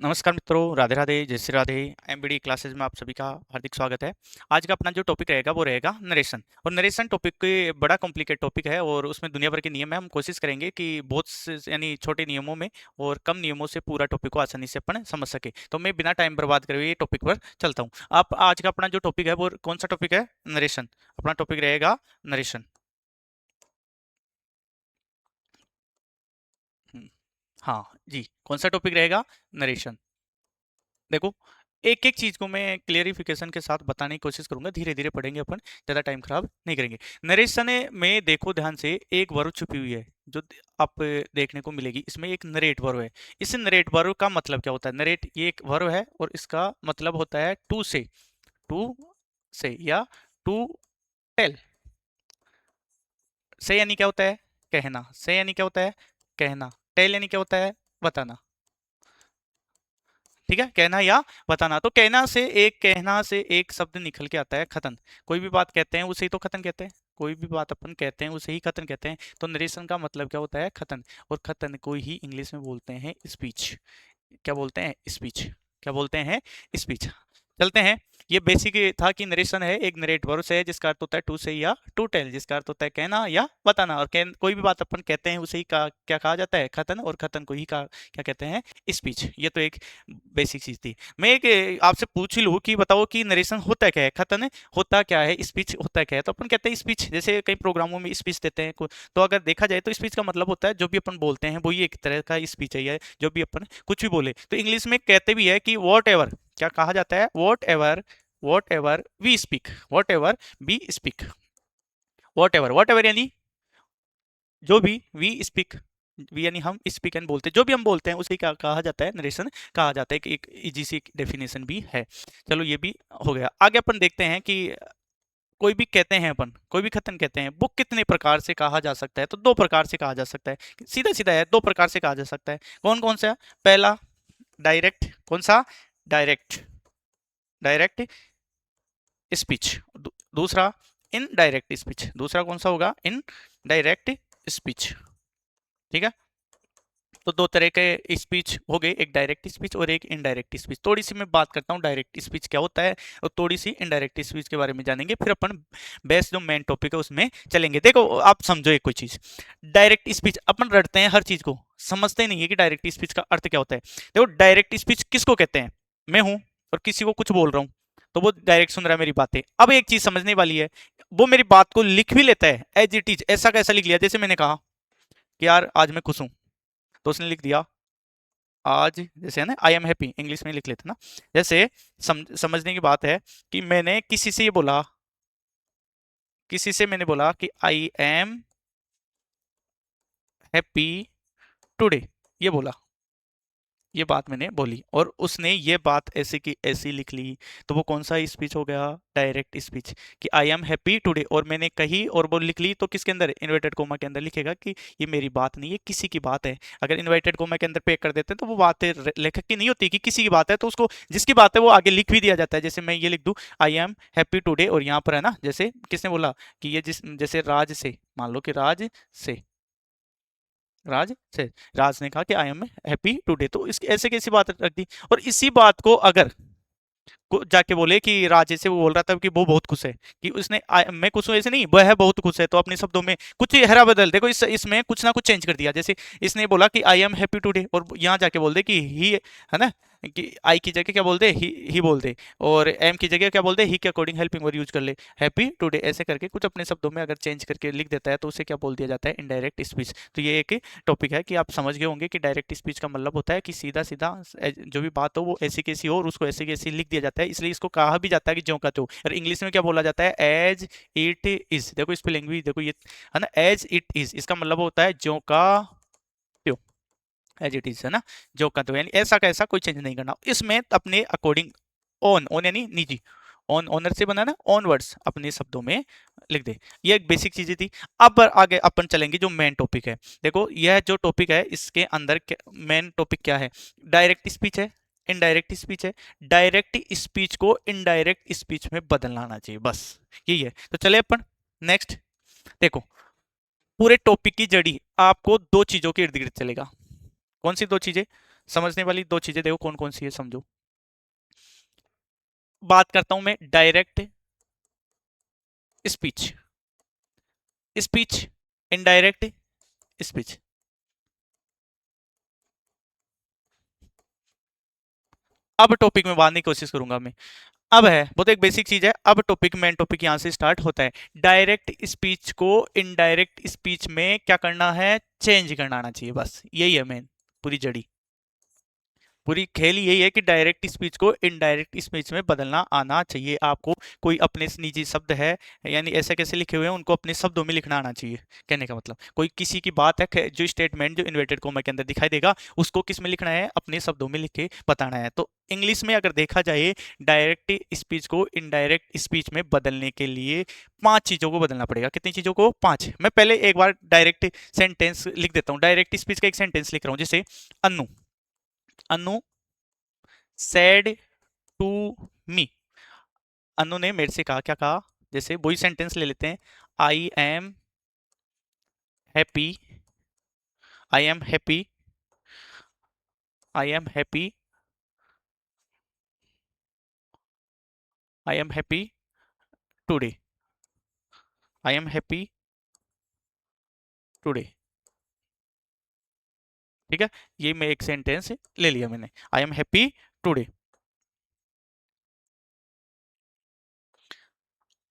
नमस्कार मित्रों, राधे राधे, जय श्री राधे। एमबीडी क्लासेस में आप सभी का हार्दिक स्वागत है। आज का अपना जो टॉपिक रहेगा वो रहेगा नरेशन। और नरेशन टॉपिक के बड़ा कॉम्प्लिकेट टॉपिक है और उसमें दुनिया भर के नियम है। हम कोशिश करेंगे कि बहुत से यानी छोटे नियमों में और कम नियमों से पूरा टॉपिक को आसानी से अपन समझ सके। तो मैं बिना टाइम बर्बाद करे हुए ये टॉपिक पर चलता हूँ। आप आज का अपना जो टॉपिक है वो कौन सा टॉपिक है? नरेशन। अपना टॉपिक रहेगा नरेशन। हाँ जी, कौन सा टॉपिक रहेगा? नरेशन। देखो, एक एक चीज को मैं क्लियरिफिकेशन के साथ बताने की कोशिश करूंगा। धीरे धीरे पढ़ेंगे अपन, ज्यादा टाइम खराब नहीं करेंगे। नरेशन में देखो ध्यान से, एक वर्ब छुपी हुई है जो आप देखने को मिलेगी। इसमें एक नरेट वर्ब है। इस नरेट वर्ब का मतलब क्या होता है? नरेट ये एक वर्ब है और इसका मतलब होता है टू से या टू टेल। से यानी क्या होता है? कहना। से यानी क्या होता है? कहना। टेल यानी क्या होता है? बताना। ठीक है, कहना या बताना। तो कहना से एक शब्द निकल के आता है खतन। कोई भी बात कहते हैं उसे ही तो खतन कहते हैं। कोई भी बात अपन कहते हैं उसे ही खतन कहते हैं। तो नरेशन का मतलब क्या होता है? खतन। और खतन को ही इंग्लिश में बोलते हैं स्पीच। क्या बोलते हैं? स्पीच। क्या बोलते हैं? स्पीच। चलते हैं। ये बेसिक था कि नरेशन है एक नरेट वर्ब से है जिसका अर्थ होता है टू से या टू टेल, जिसका अर्थ होता है कहना या बताना। और कोई भी बात अपन कहते हैं उसे ही क्या कहा जाता है? खतन। और खतन को ही क्या कहते हैं? स्पीच। ये तो एक बेसिक चीज थी। मैं एक आपसे पूछ ही लूँ कि बताओ कि नरेशन होता क्या है? खतन होता क्या है? स्पीच होता क्या है? तो अपन कहते हैं स्पीच। जैसे कई प्रोग्रामों में स्पीच देते हैं तो अगर देखा जाए तो स्पीच का मतलब होता है जो भी अपन बोलते हैं वो ही एक तरह का स्पीच है। जो भी अपन कुछ भी बोले तो इंग्लिश में कहते भी है कि वॉट एवर। क्या कहा जाता है? Whatever we speak. Whatever we speak. Whatever यानी जो भी वी स्पीक। वी यानी हम स्पीक एंड बोलते हैं, जो भी हम बोलते हैं उसे क्या कहा जाता है? नरेशन कहा जाता है। कि एक इजी सी डेफिनेशन भी है। चलो ये भी हो गया। आगे अपन देखते हैं कि कोई भी कहते हैं अपन, कोई भी कथन कहते हैं वो कितने प्रकार से कहा जा सकता है? तो दो प्रकार से कहा जा सकता है। सीधा सीधा है, दो प्रकार से कहा जा सकता है। कौन कौन सा? पहला डायरेक्ट। कौन सा? डायरेक्ट। Direct speech. दूसरा इनडायरेक्ट स्पीच। दूसरा कौन सा होगा? In direct speech. ठीक है। तो दो तरह के स्पीच हो गए, एक डायरेक्ट स्पीच और एक इनडायरेक्ट स्पीच। थोड़ी सी मैं बात करता हूँ डायरेक्ट स्पीच क्या होता है और थोड़ी सी इनडायरेक्ट स्पीच के बारे में जानेंगे। फिर अपन बेस्ट जो मेन टॉपिक है उसमें चलेंगे। देखो आप समझो एक कोई चीज। डायरेक्ट स्पीच अपन रटते हैं हर चीज को, समझते नहीं है कि डायरेक्ट स्पीच का अर्थ क्या होता है। देखो डायरेक्ट स्पीच किसको कहते हैं? मैं हूं और किसी को कुछ बोल रहा हूँ तो वो डायरेक्ट सुन रहा है मेरी बातें। अब एक चीज समझने वाली है, वो मेरी बात को लिख भी लेता है एज इट इज, ऐसा कैसा लिख लिया। जैसे मैंने कहा कि यार आज मैं खुश हूं, तो उसने लिख दिया आज। जैसे है ना, आई एम हैप्पी इंग्लिश में लिख लेते ना। जैसे समझने की बात है कि मैंने किसी से ये बोला, किसी से मैंने बोला कि आई एम हैप्पी टुडे, ये बोला। ये बात मैंने बोली और उसने ये बात ऐसे की ऐसी लिख ली। तो वो कौन सा स्पीच हो गया? Direct speech. कि आई एम हैप्पी टुडे और मैंने कही और वो लिख ली, तो किसके अंदर? इन्वर्टेड कोमा के अंदर लिखेगा कि ये मेरी बात नहीं है, किसी की बात है। अगर इन्वर्टेड कोमा के अंदर पे कर देते हैं तो वो बात लेखक की नहीं होती कि किसी की बात है, तो उसको जिसकी बात है वो आगे लिख भी दिया जाता है। जैसे मैं ये लिख दूं आई एम हैप्पी टुडे और यहाँ पर है ना, जैसे किसने बोला कि ये जैसे राज से, मान लो कि से राज से राज ने कहा कि आई एम हैप्पी टुडे, तो इसकी ऐसे कैसी बात रख दी। और इसी बात को अगर जाके बोले कि राजे से वो बोल रहा था कि वो बहुत खुश है, कि उसने मैं खुश हूँ ऐसे नहीं, वह है बहुत खुश है, तो अपने शब्दों में कुछ हेरा बदल। देखो इसमें कुछ ना कुछ चेंज कर दिया। जैसे इसने बोला कि आई एम हैप्पी टुडे और यहाँ जाके बोल दे कि ही, है ना, कि आई की जगह क्या बोल दे? ही बोल दे। और एम की जगह क्या बोल दे? ही के अकॉर्डिंग हेल्पिंग वर्ब यूज कर ले, हैप्पी टुडे। ऐसे करके कुछ अपने शब्दों में अगर चेंज करके लिख देता है तो उसे क्या बोल दिया जाता है? Indirect speech. तो ये एक टॉपिक है कि आप समझ गए होंगे कि डायरेक्ट स्पीच का मतलब होता है कि सीधा सीधा जो भी बात हो वो ऐसी कैसी हो और उसको ऐसी कैसी लिख दिया जाता है। इसलिए इसको कहा भी जाता है कि ज्यों का त्यों। और इंग्लिश में क्या बोला जाता है? As it is. देखो इस पे लैंग्वेज देखो, ये है ना, एज इट इज, इसका मतलब होता है ज्यों का त्यों। एज इट इज, है ना, ज्यों का त्यों, यानी ऐसा का ऐसा, कोई चेंज नहीं करना इसमें अपने अकॉर्डिंग। ओन, ओन यानी निजी। ऑन ऑनर से बना ना, ऑन वर्ड्स अपने शब्दों में लिख दे। ये एक बेसिक चीजें थी। अब आगे अपन चलेंगे जो मेन टॉपिक है। देखो यह जो टॉपिक है इसके अंदर मेन टॉपिक क्या है? डायरेक्ट स्पीच है, इनडायरेक्ट स्पीच है। डायरेक्ट स्पीच को इनडायरेक्ट स्पीच में बदलना आना चाहिए, बस यही है। तो चले अपन नेक्स्ट। देखो पूरे टॉपिक की जड़ी आपको दो चीजों के इर्द गिर्द चलेगा। कौन सी दो चीजें? समझने वाली दो चीजें देखो कौन कौन सी है, समझो। बात करता हूं मैं direct speech, speech, indirect speech. अब टॉपिक में बांधने की कोशिश करूंगा मैं। अब है बहुत एक बेसिक चीज है, अब टॉपिक मेन टॉपिक यहां से स्टार्ट होता है। डायरेक्ट स्पीच को इनडायरेक्ट स्पीच में क्या करना है, चेंज करना आना चाहिए, बस यही है मेन पूरी जड़ी। पूरी खेल यही है कि डायरेक्ट स्पीच को इनडायरेक्ट स्पीच में बदलना आना चाहिए आपको। कोई अपने से निजी शब्द है, यानी ऐसे कैसे लिखे हुए हैं उनको अपने शब्दों में लिखना आना चाहिए। कहने का मतलब कोई किसी की बात है, जो स्टेटमेंट जो इन्वर्टेड कोमा के अंदर दिखाई देगा उसको किस में लिखना है, अपने शब्दों में लिख के बताना है। तो इंग्लिश में अगर देखा जाए डायरेक्ट स्पीच को इनडायरेक्ट स्पीच में बदलने के लिए 5 चीजों को बदलना पड़ेगा। कितनी चीजों को, 5। मैं पहले एक बार डायरेक्ट सेंटेंस लिख देता हूँ, डायरेक्ट स्पीच का एक सेंटेंस लिख रहा हूँ, जैसे अनु, अनु सेड टू मी। अनु ने मेरे से कहा, क्या कहा, जैसे वही सेंटेंस ले लेते हैं, आई am happy, I am happy, I am happy, I am happy today, I am happy today. ठीक है, ये मैं एक सेंटेंस ले लिया मैंने, आई एम हैप्पी टुडे।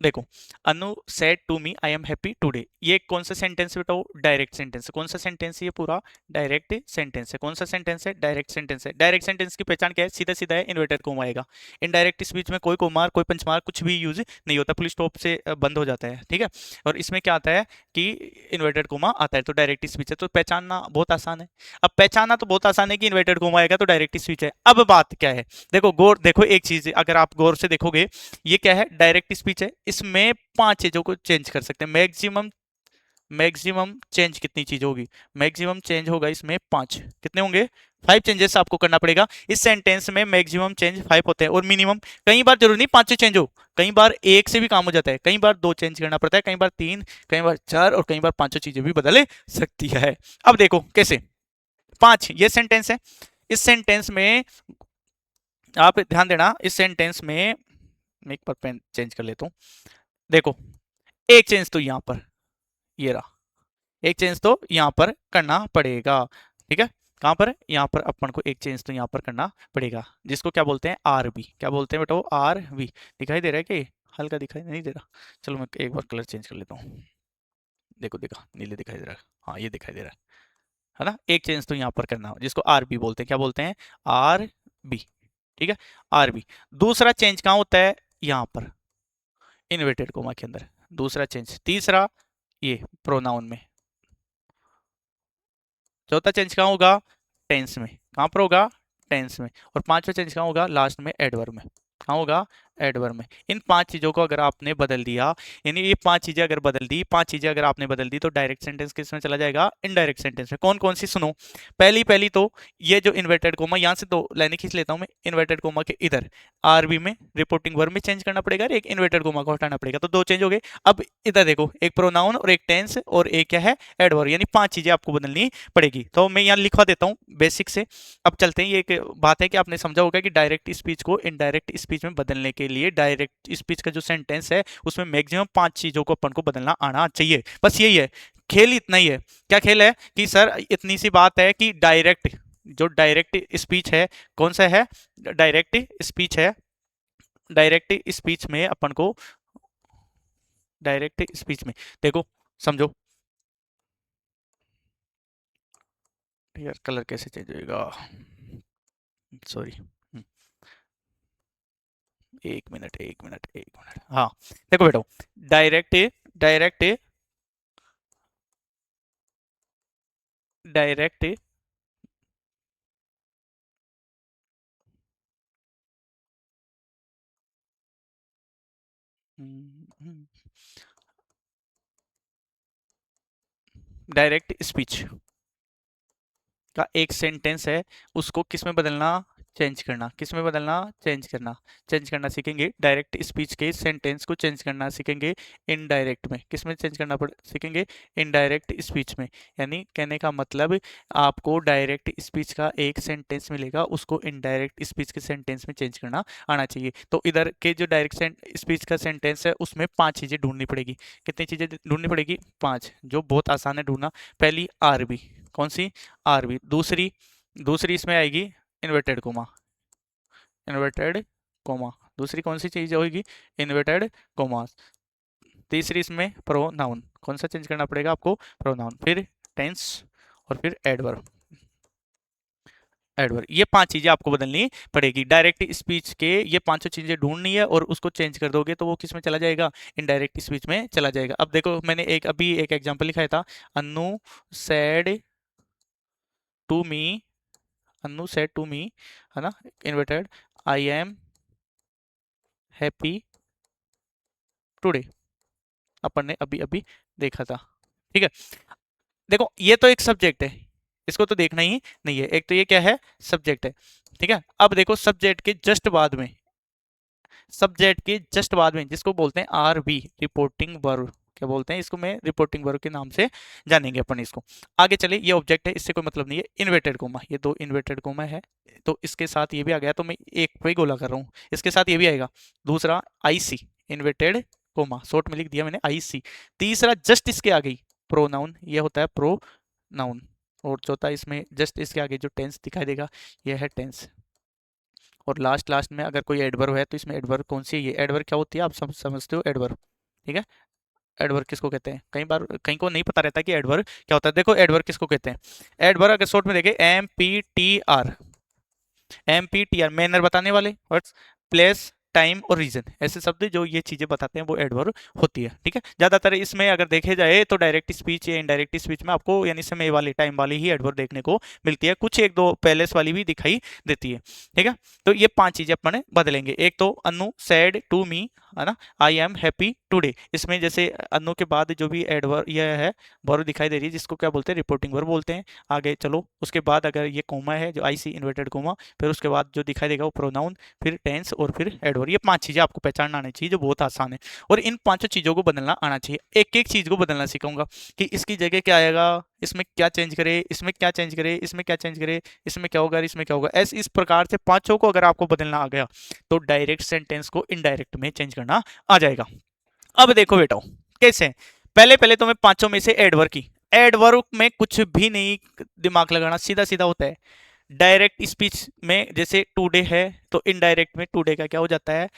देखो, Anu said to me I am happy today, ये कौन सा सेंटेंस बताओ, डायरेक्ट सेंटेंस है। कौन सा सेंटेंस है ये, पूरा डायरेक्ट सेंटेंस है। कौन सा सेंटेंस है, डायरेक्ट सेंटेंस है। डायरेक्ट सेंटेंस की पहचान क्या है, सीधा सीधा है, इन्वर्टेड कोमा आएगा। इनडायरेक्ट स्पीच में कोई कोमार कोई पंचमार कुछ भी यूज नहीं होता, फुल स्टॉप से बंद हो जाता है। ठीक है, और इसमें क्या आता है कि इन्वर्टेड कोमा आता है, तो डायरेक्ट स्पीच है। तो पहचानना बहुत आसान है। अब पहचानना तो बहुत आसान है कि इन्वर्टेड कोमा आएगा तो डायरेक्ट स्पीच है। अब बात क्या है, देखो गौर, देखो एक चीज अगर आप गौर से देखोगे, ये क्या है, डायरेक्ट स्पीच है। इसमें 5 चीजों को चेंज कर सकते हैं मैक्सिमम। मैक्सिमम चेंज कितनी चीज होगी, मैक्सिमम चेंज होगा इसमें 5। कितने होंगे, 5 चेंजेस आपको करना पड़ेगा इस सेंटेंस में। मैक्सिमम चेंज 5 होते हैं, और मिनिमम कई बार जरूरी नहीं 5 से चेंज हो, कई बार एक से भी काम हो जाता है, कई बार 2 चेंज करना पड़ता है, कई बार 3, कई बार 4, और कई बार 5 चीजें भी बदल सकती है। अब देखो कैसे, 5 ये सेंटेंस है। इस सेंटेंस में आप ध्यान देना, इस सेंटेंस में मैं एक बार पेन चेंज कर लेता हूँ। देखो, एक चेंज तो यहां पर, ये रहा, एक चेंज तो यहां पर करना पड़ेगा। ठीक है, कहां पर, यहां पर अपन को एक चेंज तो यहां पर करना पड़ेगा, जिसको क्या बोलते हैं, आर बी। क्या बोलते हैं बेटा, आर बी। दिखाई दे रहा है कि हल्का दिखाई नहीं दे रहा, चलो मैं एक बार कलर चेंज कर लेता हूँ। देखो देखा, नीले दिखाई दे रहा है, हाँ ये दिखाई दे रहा है ना। एक चेंज तो यहां पर करना, जिसको आर बी बोलते हैं। क्या बोलते हैं, आर बी। ठीक है, आर बी। दूसरा चेंज कहां होता है, यहां पर इन्वर्टेड कोमा के अंदर, दूसरा चेंज। तीसरा ये प्रोनाउन में। चौथा चेंज कहाँ होगा, टेंस में। कहाँ पर होगा, टेंस में। और पांचवा चेंज कहाँ होगा, लास्ट में, एडवर्ब में। कहाँ होगा, एडवर्ब में। इन 5 चीजों को अगर आपने बदल दिया, यानी ये 5 चीजें अगर बदल दी, 5 चीजें अगर आपने बदल दी, तो डायरेक्ट सेंटेंस किस में चला जाएगा, इनडायरेक्ट सेंटेंस में। कौन कौन सी, सुनो। पहली पहली तो ये जो इन्वर्टेड कोमा, यहाँ से 2 लाइनें खींच लेता हूँ मैं, इन्वर्टेड कोमा के इधर आरबी में रिपोर्टिंग वर्ब में चेंज करना पड़ेगा, और एक इन्वर्टेड कोमा को हटाना पड़ेगा, तो 2 चेंज हो गए। अब इधर देखो, एक प्रोनाउन और एक टेंस और एक क्या है, एडवर्ब, यानी 5 चीजें आपको बदलनी पड़ेगी। तो मैं यहाँ लिखवा देता हूँ बेसिक से। अब चलते हैं, ये एक बात है कि आपने समझा होगा कि डायरेक्ट स्पीच को इनडायरेक्ट स्पीच में बदलने के लिए डायरेक्ट स्पीच का जो सेंटेंस है उसमें मैक्सिमम 5 चीजों को अपन को बदलना आना चाहिए, बस यही है। खेल इतना ही है। क्या खेल है कि सर इतनी सी बात है कि डायरेक्ट, जो डायरेक्ट स्पीच है, कौन सा है, डायरेक्ट स्पीच है। डायरेक्ट स्पीच में अपन को, डायरेक्ट स्पीच में देखो, समझो। यार कलर कैसे चेंज होएगा, सॉरी, एक मिनट एक मिनट एक मिनट, हाँ। देखो बेटा, direct, direct, direct, direct speech का एक सेंटेंस है, उसको किस में बदलना चेंज करना, किस में बदलना, चेंज करना सीखेंगे। डायरेक्ट स्पीच के सेंटेंस को चेंज करना सीखेंगे इनडायरेक्ट में, किस में चेंज करना पड़ सीखेंगे, इनडायरेक्ट स्पीच में। यानी कहने का मतलब आपको डायरेक्ट स्पीच का एक सेंटेंस मिलेगा, उसको इनडायरेक्ट स्पीच के सेंटेंस में चेंज करना आना चाहिए। तो इधर के जो डायरेक्ट स्पीच का सेंटेंस है उसमें 5 चीज़ें ढूंढनी पड़ेगी। कितनी चीज़ें ढूंढनी पड़ेगी, 5, जो बहुत आसान है ढूंढना। पहली आरबी, कौन सी, आरबी। दूसरी, दूसरी इसमें आएगी इन्वर्टेड कोमा, इन्वर्टेड कोमा। दूसरी कौन सी चीज होगी, इन्वर्टेड कोमा। तीसरी इसमें प्रोनाउन, कौन सा चेंज करना पड़ेगा आपको, प्रोनाउन। फिर टेंस और फिर एडवर्ब, एडवर्ब। ये 5 चीजें आपको बदलनी पड़ेगी। डायरेक्ट स्पीच के ये पांचों चीजें ढूंढनी है और उसको चेंज कर दोगे तो वो किस में चला जाएगा, इनडायरेक्ट स्पीच में चला जाएगा। अब देखो मैंने अभी एक एग्जांपल लिखाया था, Anu said to me, Anu said to me, है ना, inverted, I am happy today, अपन ने अभी अभी देखा था। ठीक है, देखो ये तो एक सब्जेक्ट है, इसको तो देखना ही नहीं है। एक तो ये क्या है, सब्जेक्ट है। ठीक है, अब देखो सब्जेक्ट के जस्ट बाद में, सब्जेक्ट के जस्ट बाद में जिसको बोलते हैं आर बी, रिपोर्टिंग वर्ब, क्या बोलते हैं इसको, मैं रिपोर्टिंग वर्ब के नाम से जानेंगे अपन इसको। आगे चले, ये ऑब्जेक्ट है, इससे कोई मतलब नहीं है। इन्वर्टेड कोमा, ये 2 इन्वर्टेड कोमा है, तो इसके साथ ये भी आ गया, तो मैं एक पे ही गोला कर रहा हूँ, इसके साथ ये भी आएगा। दूसरा आई सी, इन्वर्टेड कोमा, शॉर्ट में लिख दिया मैंने आई सी। तीसरा जस्ट इसके आ गई प्रोनाउन, ये होता है प्रोनाउन। और चौथा इसमें जस्ट इसके आगे जो टेंस दिखाई देगा ये है टेंस। और लास्ट लास्ट में अगर कोई एडवर्ब है तो इसमें एडवर्ब कौन सी है, ये एडवर्ब क्या होती है आप समझते हो, एडवर्ब। ठीक है, एडवर्ब किसको कहते हैं, कई बार कहीं को नहीं पता रहता कि एडवर्ब क्या होता है। देखो एडवर्ब किसको कहते हैं, एडवर्ब अगर शॉर्ट में देखें MPTR, MPTR, मैनर बताने वाले वर्ड्स, प्लेस, टाइम और रीजन, ऐसे शब्द जो ये चीजें बताते हैं वो एडवर्ब होती है। ठीक है, ज्यादातर इसमें अगर देखे जाए तो डायरेक्ट स्पीच या इनडायरेक्ट स्पीच में आपको यानी समय वाली, टाइम वाली ही एडवर्ब देखने को मिलती है, कुछ एक दो पैलेस वाली भी दिखाई देती है। ठीक है, तो ये 5 चीजें अपन बदलेंगे। एक तो अनु सैड टू मी, है ना, आई एम हैप्पी टुडे, इसमें जैसे अनु के बाद जो भी एडवर्ब यह है वर्ब दिखाई दे रही है जिसको क्या बोलते हैं, रिपोर्टिंग वर्ब बोलते हैं। आगे चलो, उसके बाद अगर ये कोमा है जो आई सी इन्वर्टेड कोमा, फिर उसके बाद जो दिखाई देगा वो प्रोनाउन, फिर टेंस और फिर एडवर्ब। ये 5 चीजें आपको पहचानना आनी चाहिए जो बहुत आसान है, और इन 5 चीजों को बदलना आना चाहिए। एक एक चीज को बदलना सिखाऊंगा कि इसकी जगह क्या आएगा, इसमें क्या चेंज करे, इसमें क्या चेंज करे, इसमें क्या चेंज करे, इसमें क्या होगा, इसमें क्या होगा। ऐसे इस प्रकार से 5 को अगर आपको बदलना आ गया तो डायरेक्ट सेंटेंस को इनडायरेक्ट में चेंज करना आ जाएगा। अब देखो बेटा कैसे, पहले पहले तो मैं 5 में से एडवर्ब की, एडवर्ब में कुछ भी नहीं दिमाग लगाना, सीधा सीधा होता है। डायरेक्ट स्पीच में जैसे टुडे है तो इनडायरेक्ट में टुडे का क्या हो जाता है,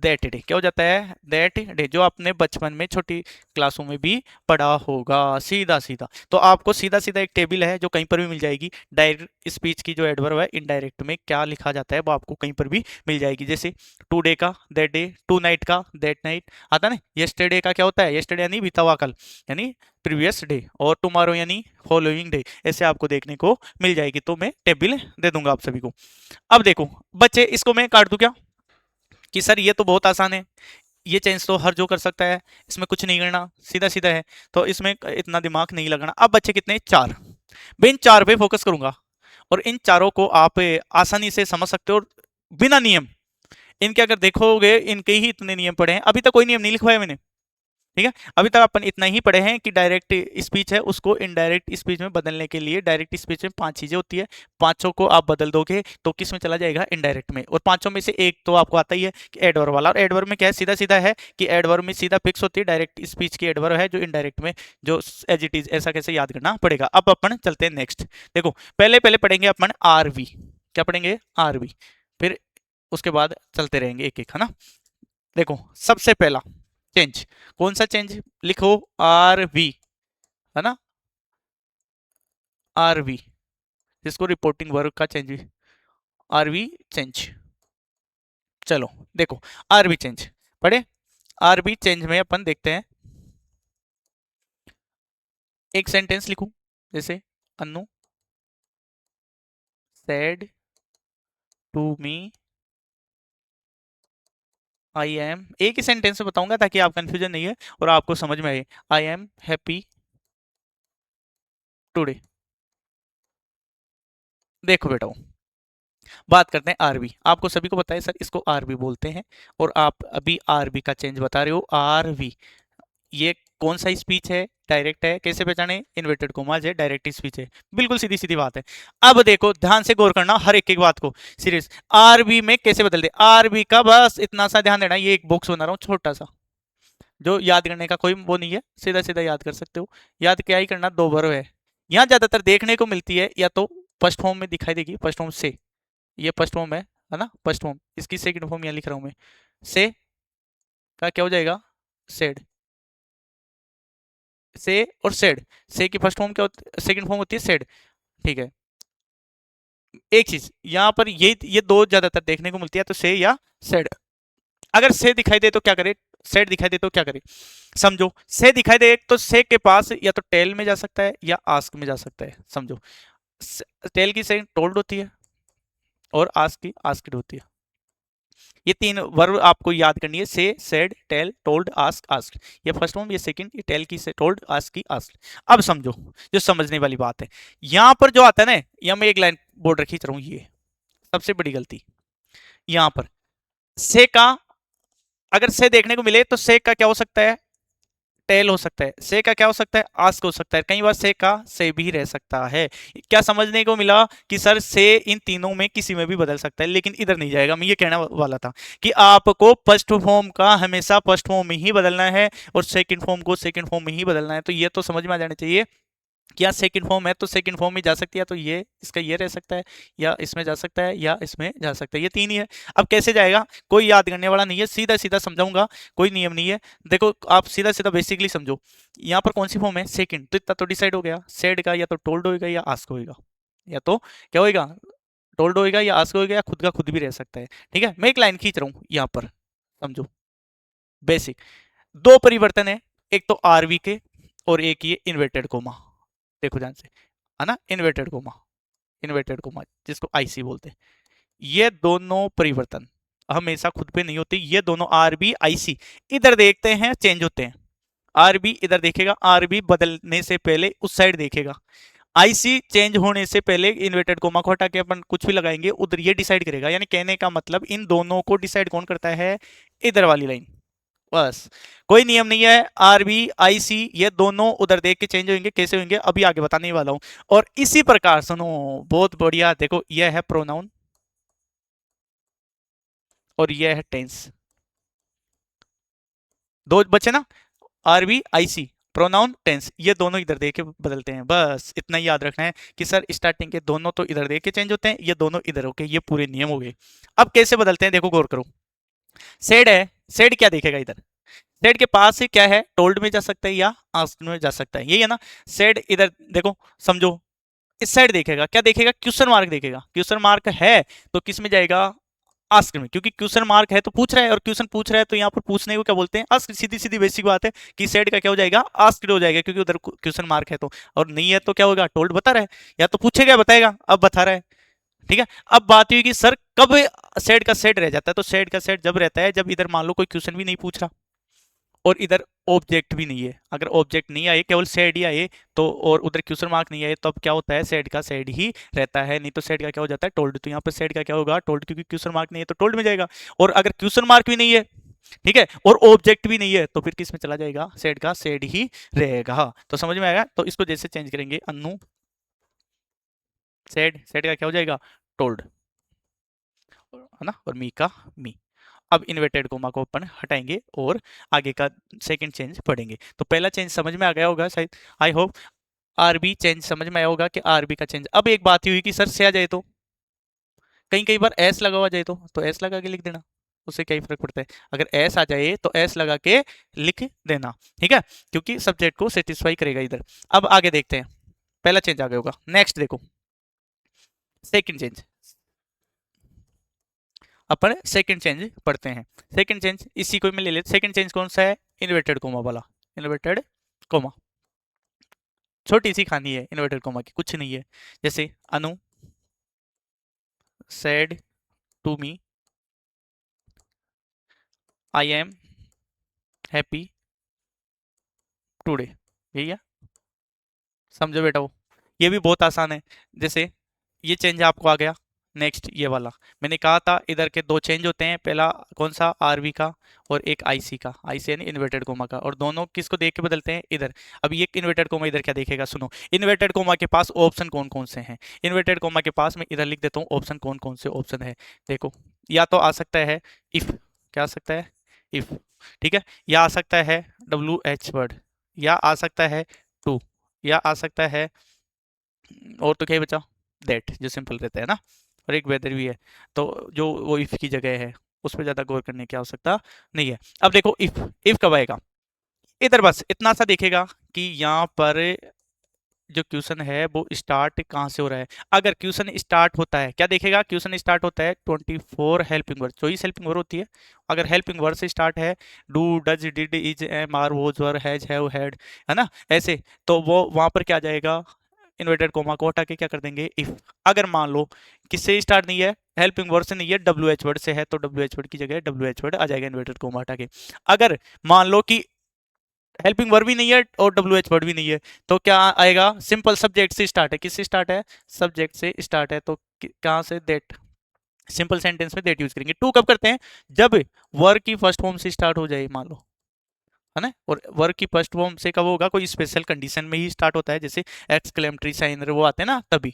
दैट डे, क्या हो जाता है, दैट डे, जो आपने बचपन में छोटी क्लासों में भी पढ़ा होगा। सीधा सीधा, तो आपको सीधा सीधा एक टेबल है जो कहीं पर भी मिल जाएगी, डायरेक्ट स्पीच की जो एडवर्ब है इनडायरेक्ट में क्या लिखा जाता है वो आपको कहीं पर भी मिल जाएगी। जैसे टुडे का दैट डे, टू नाइट का दैट नाइट आता ना। यस्टरडे का क्या होता है, यस्टरडे यानी बीता हुआ कल, यानी प्रीवियस डे, और टुमारो यानी फॉलोइंग डे, ऐसे आपको देखने को मिल जाएगी। तो मैं टेबल दे दूंगा आप सभी को। अब देखो बच्चे, इसको मैं काट दूं क्या, कि सर ये तो बहुत आसान है, ये चेंज तो हर जो कर सकता है, इसमें कुछ नहीं करना, सीधा सीधा है, तो इसमें इतना दिमाग नहीं लगाना। अब बच्चे कितने, 4, मैं इन 4 पे फोकस करूंगा और इन चारों को आप आसानी से समझ सकते हो, और बिना नियम इनके अगर देखोगे इनके ही इतने नियम पड़े हैं, अभी तक कोई नियम नहीं लिखवाया मैंने। ठीक है, अभी तक अपन इतना ही पढ़े हैं कि डायरेक्ट स्पीच है उसको इनडायरेक्ट स्पीच में बदलने के लिए डायरेक्ट स्पीच में 5 चीजें होती है, पांचों को आप बदल दोगे तो किस में चला जाएगा, इनडायरेक्ट में। और पांचों में से एक तो आपको आता ही है कि एडवर्ब वाला, और एडवर्ब में क्या है, सीधा सीधा है कि एडवर्ब में सीधा फिक्स होती है, डायरेक्ट स्पीच की एडवर्ब है जो इनडायरेक्ट में जो एज इट इज, ऐसा कैसे याद करना पड़ेगा। अब अपन चलते हैं नेक्स्ट। देखो पहले पहले पढ़ेंगे अपन आरवी, क्या पढ़ेंगे, आरवी, फिर उसके बाद चलते रहेंगे एक एक, है ना। देखो सबसे पहला चेंज, कौन सा चेंज, लिखो आरवी, है ना, आरवी, जिसको रिपोर्टिंग वर्ब का चेंज, आरवी चेंज। चलो देखो आरवी चेंज पढ़े, आरवी चेंज में अपन देखते हैं, एक सेंटेंस लिखूं जैसे Anu said to me, I am, एक ही सेंटेंस में बताऊंगा ताकि आप कंफ्यूजन नहीं है और आपको समझ में आए, आई एम हैप्पी टुडे। देखो बेटा बात करते हैं आरबी। आपको सभी को पता है सर इसको आरबी बोलते हैं, और आप अभी आरबी का चेंज बता रहे हो आरबी। ये कौन सा स्पीच है? डायरेक्ट है। कैसे पहचाने? इन्वर्टेड कोमाज है, डायरेक्ट स्पीच है। बिल्कुल सीधी सीधी बात है। अब देखो ध्यान से गौर करना हर एक एक बात को, सीरियस। आरबी में कैसे बदल दे? आरबी का बस इतना सा ध्यान देना, ये एक बॉक्स बना रहा हूँ छोटा सा, जो याद करने का कोई वो नहीं है, सीधा सीधा याद कर सकते हो। याद क्या ही करना, दो वर्ब है। यहाँ ज्यादातर देखने को मिलती है, या तो फर्स्ट फॉर्म में दिखाई देगी, फर्स्ट फॉर्म से, ये फर्स्ट फॉर्म है ना, फर्स्ट फॉर्म। इसकी सेकंड फॉर्म यहाँ लिख रहा हूँ मैं, से का क्या हो जाएगा? सेड। से और सेड, से की फर्स्ट फॉर्म क्या होती, सेकंड फॉर्म होती है सेड। ठीक है, एक चीज यहाँ पर ये दो ज्यादातर देखने को मिलती है, तो से या सेड। अगर से दिखाई दे तो क्या करे, सेड दिखाई दे तो क्या करे? समझो, से दिखाई दे तो से के पास या तो टेल में जा सकता है या आस्क में जा सकता है। समझो, टेल की सेकंड टोल्ड होती है, और आस्क की आस्क्ड होती है। ये तीन वर्ब आपको याद करनी है, say, said, tell, told, ask, asked. ये फर्स्ट फॉर्म, ये सेकंड, ये टेल की, से, टोल्ड, आस्क की, आस्क्ड। अब समझो, जो समझने वाली बात है, यहां पर जो आता है ना, यहां मैं एक लाइन बॉर्डर खींच रहा हूं, ये सबसे बड़ी गलती। यहां पर से का, अगर से देखने को मिले तो से का क्या हो सकता है? टेल हो सकता है। से का क्या हो सकता है? आस्क हो सकता है। कई बार से का से भी रह सकता है। क्या समझने को मिला कि सर से इन तीनों में किसी में भी बदल सकता है, लेकिन इधर नहीं जाएगा। मैं ये कहना वाला था कि आपको फर्स्ट फॉर्म का हमेशा फर्स्ट फॉर्म में ही बदलना है, और सेकंड फॉर्म को सेकंड फॉर्म में ही बदलना है। तो ये तो समझ में आ जाना चाहिए। क्या सेकंड फॉर्म है तो सेकंड फॉर्म में जा सकती है, तो ये इसका ये रह सकता है, या इसमें जा सकता है, या इसमें जा सकता है। ये तीन ही है। अब कैसे जाएगा, कोई याद करने वाला नहीं है, सीधा सीधा समझाऊंगा, कोई नियम नहीं है। देखो आप सीधा सीधा बेसिकली समझो, यहाँ पर कौन सी फॉर्म है? सेकंड। तो इतना तो डिसाइड हो गया, सेड का या तो टोल्ड होएगा या आस्क होएगा, या तो क्या होएगा? टोल्ड होएगा या आस्क होएगा, या खुद का खुद भी रह सकता है। ठीक है, मैं एक लाइन खींच रहा हूँ यहाँ पर, समझो बेसिक। दो परिवर्तन है, एक तो आरवी के, और एक ये इन्वर्टेड कोमा। देखो ध्यान से, है ना, इन्वर्टेड कोमा, इन्वर्टेड कोमा जिसको आईसी बोलते हैं। ये दोनों परिवर्तन हमेशा खुद पे नहीं होते, ये दोनों आरबी आईसी इधर देखते हैं चेंज होते हैं। आरबी इधर देखेगा, आरबी बदलने से पहले उस साइड देखेगा, आईसी चेंज होने से पहले इन्वर्टेड कोमा को हटा के अपन कुछ भी लगाएंगे उधर, ये डिसाइड करेगा। यानी कहने का मतलब इन दोनों को डिसाइड कौन करता है? इधर वाली लाइन। बस, कोई नियम नहीं है। आरबी आईसी ये दोनों उधर देख के चेंज होंगे, कैसे होंगे अभी आगे बताने वाला हूं। और इसी प्रकार सुनो, बहुत बढ़िया, देखो यह है प्रोनाउन, और यह है टेंस। दो बचे ना, आरबी आईसी, प्रोनाउन, टेंस, ये दोनों इधर देख के बदलते हैं। बस इतना ही याद रखना है कि सर स्टार्टिंग के दोनों तो इधर देख के चेंज होते हैं, ये दोनों इधर होके, ये पूरे नियम हो गए। अब कैसे बदलते हैं देखो, गौर करो। सेड है, सेड क्या देखेगा इधर? सेड के पास ही क्या है? टोल्ड में जा सकता है या आस्क्ड में जा सकता है, यही है ना। सेड इधर देखो, समझो, इस साइड देखेगा, क्या देखेगा? क्वेश्चन मार्क देखेगा। क्वेश्चन मार्क है तो किस में जाएगा? आस्क में, क्योंकि क्वेश्चन मार्क है तो पूछ रहा है, और क्वेश्चन पूछ रहा है तो यहाँ पर पूछने को क्या बोलते हैं? आस्क। सीधी सीधी बेसिक बात है कि सेड का क्या हो जाएगा? आस्क्ड हो जाएगा, क्योंकि उधर क्वेश्चन मार्क है तो। और नहीं है तो क्या होगा? टोल्ड बता रहा है, या तो पूछेगा बताएगा, अब बता रहा है। ठीक है, अब बात हुई कि सर कब सेड का सेड रह जाता है? तो सेड का सेड जब रहता है जब इधर मान लो कोई क्वेश्चन भी नहीं पूछ रहा, और इधर ऑब्जेक्ट भी नहीं है। अगर ऑब्जेक्ट नहीं आए, केवल सेड ही आए, तो और उधर क्वेश्चन मार्क नहीं आए, तो अब क्या होता है? सेड का सेड ही रहता है। नहीं तो सेड का क्या हो जाता है? टोल्ड। तो यहाँ पर सेड का क्या होगा? टोल्ड, क्योंकि क्वेश्चन मार्क नहीं है तो टोल्ड में जाएगा। और अगर क्वेश्चन मार्क भी नहीं है, ठीक है, और ऑब्जेक्ट भी नहीं है, तो फिर किस में चला जाएगा? सेड का सेड ही रहेगा। तो समझ में आएगा? तो इसको जैसे चेंज करेंगे, अनु सेड, सेड का क्या हो जाएगा? टोल्ड, है ना, और मी का मी। अब इन्वर्टेड कोमा को अपन हटाएंगे और आगे का सेकंड चेंज पढ़ेंगे। तो पहला चेंज समझ में आ गया होगा शायद, आई होप। आरबी चेंज समझ में आया होगा कि आरबी का चेंज। अब एक बात ही हुई कि सर से आ जाए तो, कहीं कई बार एस लगा हुआ जाए तो एस लगा के लिख देना, उससे क्या ही फर्क पड़ता है। अगर एस आ जाए तो एस लगा के लिख देना, ठीक है, क्योंकि सब्जेक्ट को सेटिस्फाई करेगा इधर। अब आगे देखते हैं, पहला चेंज आ गया होगा। नेक्स्ट देखो, सेकंड चेंज, अपन सेकंड चेंज पढ़ते हैं। सेकंड चेंज इसी को मैं ले लेते। सेकंड चेंज कौन सा है? इन्वर्टेड कोमा वाला, इन्वर्टेड कोमा। छोटी सी कहानी है इन्वर्टेड कोमा की, कुछ नहीं है। जैसे Anu said to me I am happy today, यही है। समझो बेटा, वो ये भी बहुत आसान है। जैसे ये चेंज आपको आ गया, नेक्स्ट ये वाला मैंने कहा था इधर के दो चेंज होते हैं, पहला कौन सा, आरवी का और एक आईसी का, आईसी यानी इन्वर्टेड कोमा का, और दोनों किसको देख के बदलते हैं इधर। अब ये इन्वर्टेड कोमा इधर क्या देखेगा, सुनो, इन्वर्टेड कोमा के पास ऑप्शन कौन कौन से हैं, इन्वर्टेड कोमा के पास मैं इधर लिख देता हूँ ऑप्शन कौन कौन से ऑप्शन है। देखो, या तो आ सकता है इफ, क्या आ सकता है, इफ, ठीक है, या आ सकता है डब्ल्यू एच वर्ड, या आ सकता है टू, या आ सकता है, और तो क्या ही बचा, दैट जो सिंपल रहता है ना, और एक वेदर भी है, तो जो वो इफ की जगह है उस पर ज़्यादा गौर करने की आवश्यकता नहीं है। अब देखो इफ कब आएगा, इधर बस इतना सा देखेगा कि यहाँ पर जो क्वेश्चन है वो स्टार्ट कहाँ से हो रहा है। अगर क्वेश्चन स्टार्ट होता है, क्या देखेगा, क्वेश्चन स्टार्ट होता है 24 हेल्पिंग वर्ड, 24 हेल्पिंग वर्ड होती है, अगर हेल्पिंग वर्ड से स्टार्ट है, do, does, did, is, am, are, was, were, has, have, had, है ना, ऐसे, तो वो वहां पर क्या आ जाएगा, इन्वर्टेड कोमा को हटा के क्या कर देंगे इफ। अगर मान लो किससे स्टार्ट नहीं है, हेल्पिंग वर्ड से नहीं है, डब्ल्यू एच वर्ड से है, तो डब्ल्यू एच वर्ड की जगह डब्ल्यू एच वर्ड आ जाएगा इन्वर्टेड कोमा हटा के। अगर मान लो कि हेल्पिंग वर्ब भी नहीं है और डब्ल्यू एच वर्ड भी नहीं है, तो क्या आएगा, सिंपल सब्जेक्ट से स्टार्ट है, किससे स्टार्ट है, सब्जेक्ट से स्टार्ट है, तो कहाँ से, देट, सिंपल सेंटेंस में देट यूज करेंगे। टू कब करते हैं, जब वर्ब की फर्स्ट फॉर्म से स्टार्ट हो जाए मान लो, है ना, और वर्ब की फर्स्ट फॉर्म से कब होगा, कोई स्पेशल कंडीशन में ही स्टार्ट होता है, जैसे एक्सक्लेमेटरी साइन वो आते हैं ना, तभी,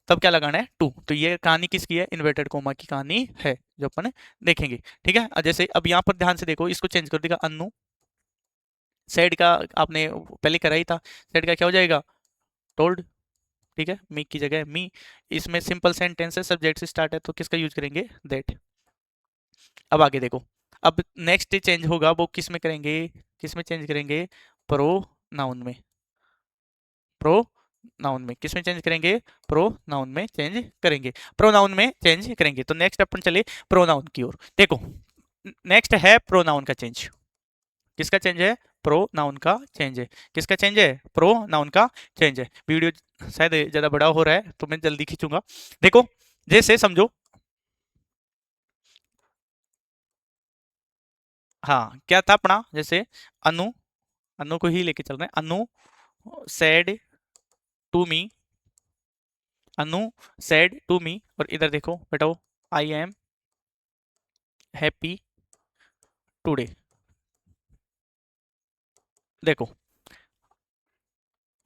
तब क्या लगाना है टू। तो ये कहानी किसकी है, इन्वर्टेड कोमा की कहानी है जो अपन देखेंगे, ठीक है। जैसे अब यहाँ पर ध्यान से देखो, इसको चेंज कर देगा अनु, सेड का आपने पहले करा ही था, सेड का क्या हो जाएगा, टोल्ड, ठीक है, मी की जगह मी, इसमें सिंपल सेंटेंस है, सब्जेक्ट से स्टार्ट है, तो किसका यूज करेंगे, दैट। अब आगे देखो, अब नेक्स्ट चेंज होगा वो किस में करेंगे, किस में चेंज करेंगे, प्रो नाउन में, प्रो नाउन में किस में चेंज करेंगे, प्रो नाउन में चेंज करेंगे, प्रो नाउन में चेंज करेंगे। तो नेक्स्ट अपन चले प्रोनाउन की ओर, देखो नेक्स्ट है प्रोनाउन का चेंज, किसका चेंज है, प्रो नाउन का चेंज है, किसका चेंज है, प्रो नाउन का चेंज है। वीडियो शायद ज्यादा बड़ा हो रहा है तो मैं जल्दी खींचूंगा। देखो जैसे समझो, हाँ क्या था अपना, जैसे अनु, अनु को ही लेके चल रहे हैं, Anu said to me, Anu said to me, और इधर देखो बेटा, आई एम हैप्पी टुडे। देखो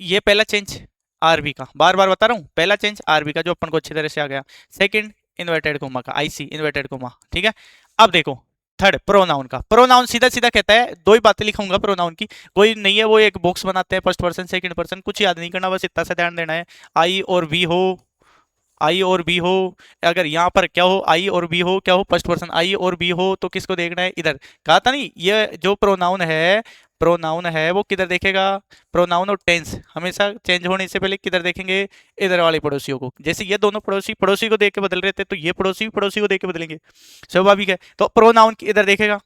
ये पहला चेंज आरबी का, बार बार बता रहा हूँ, पहला चेंज आरबी का जो अपन को अच्छी तरह से आ गया, सेकंड इन्वर्टेड कोमा का, आईसी इन्वर्टेड कोमा, ठीक है। अब देखो थर्ड प्रोनाउन का, प्रोनाउन सीधा सीधा कहता है, दो ही बातें लिखूंगा प्रोनाउन की, कोई नहीं है, वो एक बॉक्स बनाते हैं, फर्स्ट पर्सन सेकंड पर्सन, कुछ याद नहीं करना, बस इतना सा ध्यान देना है, आई और वी हो, आई और बी हो, अगर यहाँ पर क्या हो, आई और बी हो, क्या हो, फर्स्ट पर्सन आई और बी हो, तो किसको देखना है, इधर कहा था नहीं, ये जो प्रोनाउन है, प्रोनाउन है वो किधर देखेगा, प्रोनाउन और टेंस हमेशा चेंज होने से पहले किधर देखेंगे, इधर वाले पड़ोसियों को। जैसे ये दोनों पड़ोसी पड़ोसी को देख के बदल रहे थे, तो ये पड़ोसी भी पड़ोसी को देख के बदलेंगे, स्वाभाविक है, तो प्रोनाउन इधर देखेगा,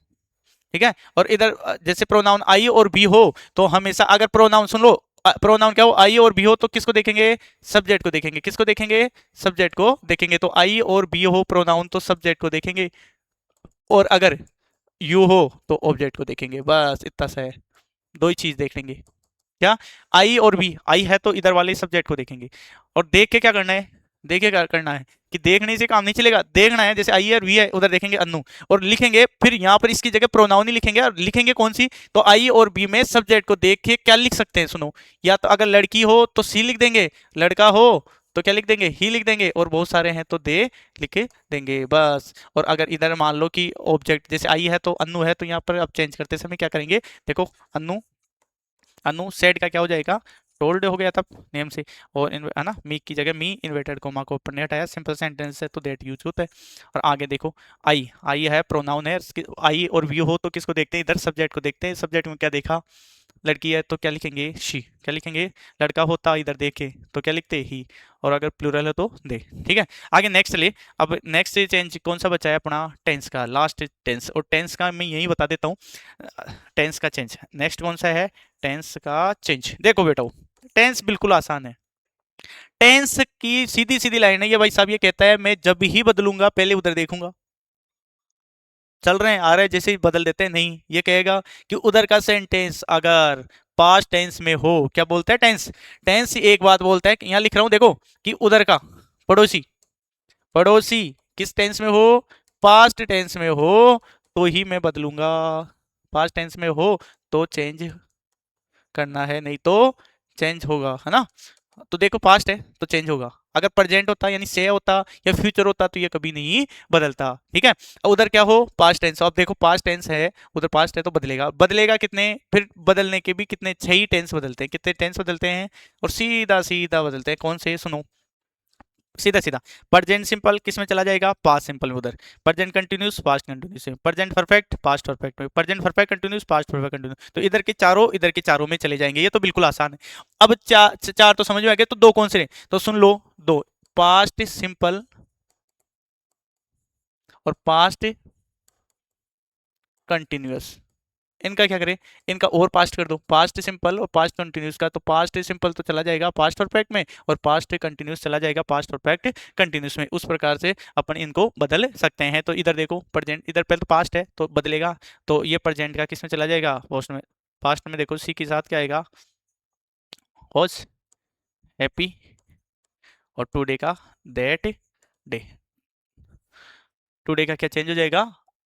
ठीक है। और इधर जैसे प्रोनाउन आई और बी हो, तो हमेशा अगर प्रोनाउन सुन लो, प्रोनाउन क्या हो, आई और बी हो, तो किसको देखेंगे, सब्जेक्ट को देखेंगे, किसको देखेंगे, सब्जेक्ट को देखेंगे, तो आई और बी हो प्रोनाउन, तो सब्जेक्ट को देखेंगे, और अगर यू हो तो ऑब्जेक्ट को देखेंगे, बस इतना सा है, दो ही चीज देख लेंगे, क्या, आई और बी, आई है तो इधर वाले सब्जेक्ट को देखेंगे, और देख के क्या करना है, देख के क्या करना है, कि देखने से काम नहीं चलेगा, देखना है, जैसे आई है और वी है, उधर देखेंगे अनु, और लिखेंगे, फिर यहाँ पर इसकी जगह प्रोनाउन ही लिखेंगे, और लिखेंगे कौन सी, तो आई और बी में सब्जेक्ट को देख के क्या लिख सकते हैं, सुनो, या तो अगर लड़की हो तो सी लिख देंगे, लड़का हो तो क्या लिख देंगे, ही लिख देंगे, और बहुत सारे हैं तो दे लिख देंगे, बस। और अगर इधर मान लो कि ऑब्जेक्ट जैसे आई है तो अनु है, तो यहाँ पर अब चेंज करते समय क्या करेंगे, देखो अनु, अनु सेड का क्या हो जाएगा, टोल्ड हो गया था नेम से, और है ना, मी की जगह मी, इन्वर्टेड कोमा को ऊपर ने हटाया, सिंपल सेंटेंस है तो दैट यूज होता है। और आगे देखो आई, आई है प्रोनाउन है, आई और वी हो तो किसको देखते हैं, इधर सब्जेक्ट को देखते हैं, सब्जेक्ट में क्या देखा, लड़की है तो क्या लिखेंगे, शी, क्या लिखेंगे, लड़का होता इधर देखे तो क्या लिखते ही, और अगर प्लूरल है तो दे, ठीक है। आगे नेक्स्ट ले, अब नेक्स्ट चेंज कौन सा बचा है अपना, टेंस का, लास्ट टेंस, और टेंस का मैं यही बता देता हूँ, टेंस का चेंज नेक्स्ट कौन सा है, टेंस का चेंज। देखो बेटा टेंस बिल्कुल आसान है, टेंस की सीधी सीधी लाइन है ये भाई साहब, ये कहता है मैं जब ही बदलूंगा पहले उधर देखूंगा, चल रहे हैं आ रहे हैं जैसे ही बदल देते हैं, नहीं, ये कहेगा कि उधर का सेंटेंस अगर पास्ट टेंस में हो, क्या बोलता है टेंस, टेंस एक बात बोलता है कि यहाँ लिख रहा हूं देखो, कि उधर का पड़ोसी, पड़ोसी किस टेंस में हो, पास्ट टेंस में हो तो ही मैं बदलूंगा, पास्ट टेंस में हो तो चेंज करना है, नहीं तो चेंज होगा, है ना। तो देखो पास्ट है तो चेंज होगा, अगर प्रेजेंट होता यानी से होता या फ्यूचर होता तो ये कभी नहीं बदलता, ठीक है। और उधर क्या हो, पास्ट टेंस, अब देखो पास्ट टेंस है, उधर पास्ट है तो बदलेगा, बदलेगा कितने, फिर बदलने के भी कितने, 6 ही टेंस बदलते हैं, कितने टेंस बदलते हैं, और सीधा सीधा बदलते हैं, कौन से, सुनो सीधा सीधा। प्रेजेंट सिंपल किस में चला जाएगा, पास्ट सिंपल में उधर, प्रेजेंट कंटिन्यूस पास्ट कंटिन्यूस में, प्रेजेंट परफेक्ट पास्ट परफेक्ट में, present perfect continuous past perfect continuous, तो इधर के चारों में चले जाएंगे, ये तो बिल्कुल आसान है। अब चार तो समझ में आ गए, तो दो कौन से, तो सुन लो दो, पास्ट सिंपल और पास्ट कंटिन्यूस, इनका क्या करें, इनका और पास्ट कर दो, पास्ट सिंपल और पास्ट कंटिन्यूस का, तो पास्ट सिंपल तो चला जाएगा पास्ट परफेक्ट में, और पास्ट कंटिन्यूस चला जाएगा पास्ट परफेक्ट कंटिन्यूस में, उस प्रकार से अपन इनको बदल सकते हैं। तो इधर देखो प्रेजेंट, इधर पहले तो पास्ट है तो बदलेगा, तो ये प्रेजेंट का किस में चला जाएगा, पास्ट में, पास्ट में देखो सी के साथ क्या आएगा, वॉज हैप्पी, और टुडे का दैट डे, टुडे का क्या चेंज हो जाएगा,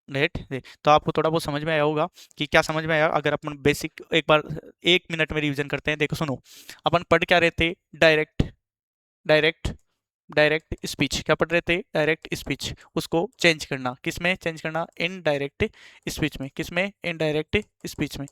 डेट डे। तो आपको थोड़ा बहुत समझ में आया होगा कि क्या समझ में आया, अगर अपन बेसिक एक बार 1 मिनट में रिवीजन करते हैं, देखो सुनो, अपन पढ़ क्या रहे थे, डायरेक्ट डायरेक्ट डायरेक्ट स्पीच, क्या पढ़ रहे थे, डायरेक्ट स्पीच, उसको चेंज करना, किस में चेंज करना, इनडायरेक्ट स्पीच में, किस में, इनडायरेक्ट स्पीच में,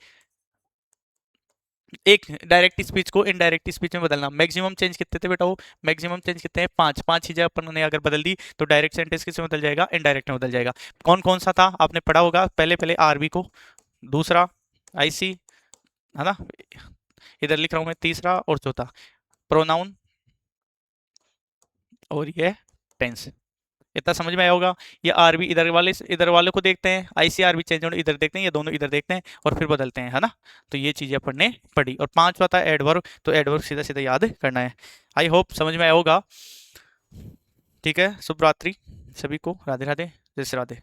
एक डायरेक्ट स्पीच को इनडायरेक्ट स्पीच में बदलना। मैक्सिमम चेंज कितने थे बेटा, वो मैक्सिमम चेंज कितने हैं, पांच, पांच चीजें अपन ने अगर बदल दी तो डायरेक्ट सेंटेंस किस में बदल जाएगा, इनडायरेक्ट में बदल जाएगा। कौन कौन सा था आपने पढ़ा होगा, पहले पहले आरबी को, दूसरा आईसी, है ना, इधर लिख रहा हूं मैं, तीसरा और चौथा प्रोनाउन, और ये टेंस, इतना समझ में आया होगा। ये आरबी इधर वाले को देखते हैं, आईसीआरबी चेंज होने इधर देखते हैं, ये दोनों इधर देखते हैं और फिर बदलते हैं, है ना। तो ये चीजें अपन ने पढ़ी, और पांचवा था एडवर्ब, तो एडवर्ब सीधा सीधा याद करना है। आई होप समझ में आया होगा, ठीक है। शुभ रात्रि सभी को, राधे राधे, जय श्री राधे।